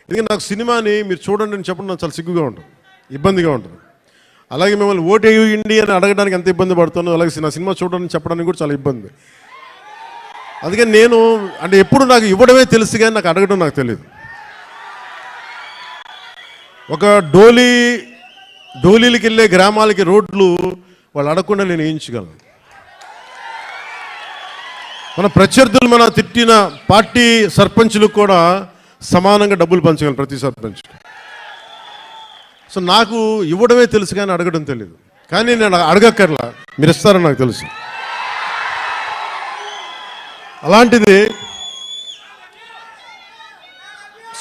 ఎందుకంటే నాకు సినిమాని మీరు చూడండి అని చెప్పడం నాకు చాలా సిగ్గుగా ఉంటుంది, ఇబ్బందిగా ఉంటుంది. అలాగే మిమ్మల్ని ఓటు వేయండి అని అడగడానికి ఎంత ఇబ్బంది పడుతానో అలాగే నా సినిమా చూడడానికి చెప్పడానికి కూడా చాలా ఇబ్బంది. అందుకని నేను అంటే ఎప్పుడు నాకు ఇవ్వడమే తెలుసు కానీ నాకు అడగడం నాకు తెలియదు. ఒక డోలీలకి వెళ్ళే గ్రామాలకి రోడ్లు వాళ్ళు అడగకుండా నేను వేయించగలను. మన ప్రత్యర్థులు మన తిట్టిన పార్టీ సర్పంచులకు కూడా సమానంగా డబ్బులు పంచగలను ప్రతి సర్పంచ్. సో నాకు ఇవ్వడమే తెలుసు కానీ అడగడం తెలియదు. కానీ నేను అడగక్కర్లా, మీరు ఇస్తారని నాకు తెలుసు. అలాంటిది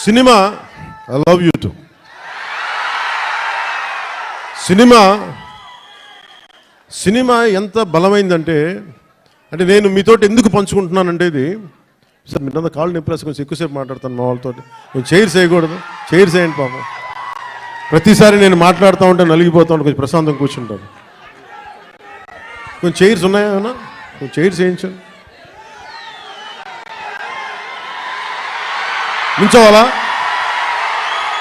cinema I love you to cinema ఎంత బలమైందంటే అంటే నేను మీతోటి ఎందుకు పంచుకుంటున్నానంటే ఇది సార్ మీరంతా కాళ్ళు నింపలేసి కొంచెం ఎక్కువసేపు మాట్లాడతాను మా వాళ్ళతో. కొంచెం చైర్స్ వేయకూడదు, చైర్స్ వేయండి పాపం. ప్రతిసారి నేను మాట్లాడుతూ ఉంటే నలిగిపోతూ ఉంటే కొంచెం ప్రశాంతం కూర్చుంటాను. కొంచెం చైర్స్ ఉన్నాయా? కొంచెం చైర్స్ వేయించండి. నుంచోవాలా?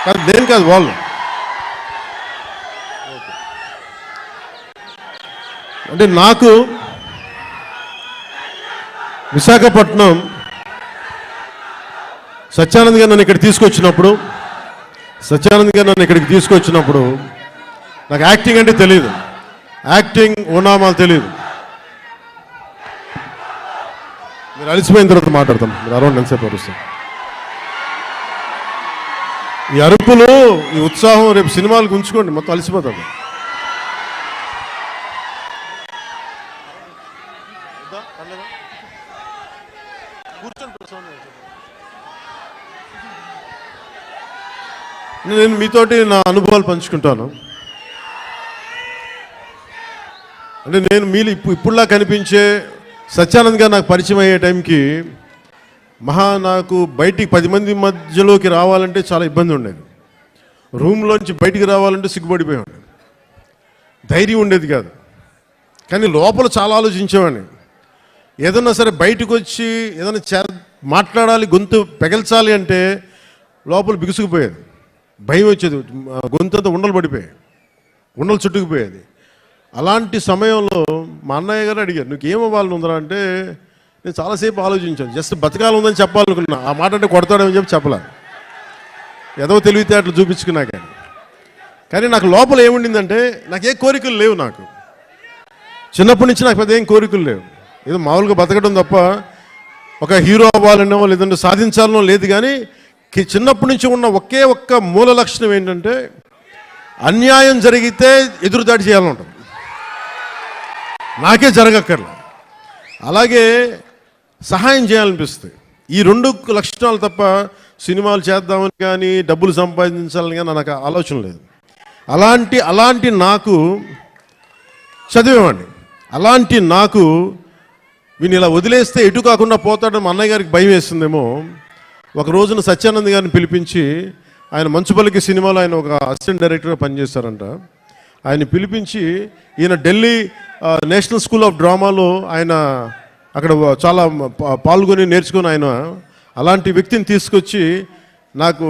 కాదు, దేని కాదు వాళ్ళు. అంటే నాకు విశాఖపట్నం సత్యానంద్ గారు నన్ను ఇక్కడికి తీసుకొచ్చినప్పుడు నాకు యాక్టింగ్ అంటే తెలియదు, యాక్టింగ్ ఓనామాలు తెలియదు. మీరు అలసిపోయిన తర్వాత మాట్లాడతాం, మీరు అరౌండ్ ఎంతసేపు అరుస్తాం. ఈ అరుపులు, ఈ ఉత్సాహం రేపు సినిమాలకు ఉంచుకోండి, మొత్తం అలసిపోతాడు. నేను మీతోటి నా అనుభవాలు పంచుకుంటాను. అంటే నేను మీరు ఇప్పుడులా కనిపించే సత్యానంద్ గారు నాకు పరిచయం అయ్యే టైంకి నాకు బయటికి 10 మంది మధ్యలోకి రావాలంటే చాలా ఇబ్బంది ఉండేది. రూమ్లోంచి బయటికి రావాలంటే సిగ్గుపడిపోయాడు, ధైర్యం ఉండేది కాదు. కానీ లోపల చాలా ఆలోచించేవాడిని. ఏదన్నా సరే బయటకు వచ్చి ఏదైనా మాట్లాడాలి, గొంతు పెగల్చాలి అంటే లోపల బిగుసుకుపోయేది, భయం వచ్చేది, గొంతంతా ఉండలు చుట్టుకుపోయేది. అలాంటి సమయంలో మా అన్నయ్య గారు అడిగారు, నువ్వు ఏమవ్వాలని ఉందరా అంటే నేను చాలాసేపు ఆలోచించాను. జస్ట్ బతకాలి ఉందని చెప్పాలనుకున్నా. ఆ మాట అంటే కొడతాడని చెప్పలే, ఏదో తెలివితేటలు చూపించుకున్నా. కానీ నాకు లోపల ఏముండిందంటే నాకు ఏ కోరికలు లేవు. నాకు చిన్నప్పటి నుంచి నాకు పెద్ద ఏం కోరికలు లేవు. ఏదో మామూలుగా బతకడం తప్ప ఒక హీరో అవ్వాలనో లేదంటే సాధించాలనో లేదు. కానీ చిన్నప్పటి నుంచి ఉన్న ఒకే ఒక్క మూల లక్షణం ఏంటంటే అన్యాయం జరిగితే ఎదురుదాడి చేయాలని ఉంటుంది. నాకే జరగక్కర్లే, అలాగే సహాయం చేయాలనిపిస్తుంది. ఈ 2 లక్షణాలు తప్ప సినిమాలు చేద్దామని కానీ డబ్బులు సంపాదించాలని కానీ నాకు ఆలోచన లేదు. అలాంటి నాకు చదివేవాడిని. అలాంటి నాకు వీని ఇలా వదిలేస్తే ఎటు కాకుండా పోతాడని మా అన్నయ్య గారికి భయం వేస్తుందేమో. ఒక రోజున సత్యానంద్ గారిని పిలిపించి, ఆయన మంచుపల్లికి సినిమాలో ఆయన ఒక అసిస్టెంట్ డైరెక్టర్గా పనిచేస్తారంట. ఆయన పిలిపించి ఈయన ఢిల్లీ నేషనల్ స్కూల్ ఆఫ్ డ్రామాలో ఆయన అక్కడ చాలా పాల్గొని నేర్చుకుని ఆయన అలాంటి వ్యక్తిని తీసుకొచ్చి నాకు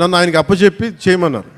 నన్ను ఆయనకి అప్పచెప్పి చేయమన్నారు.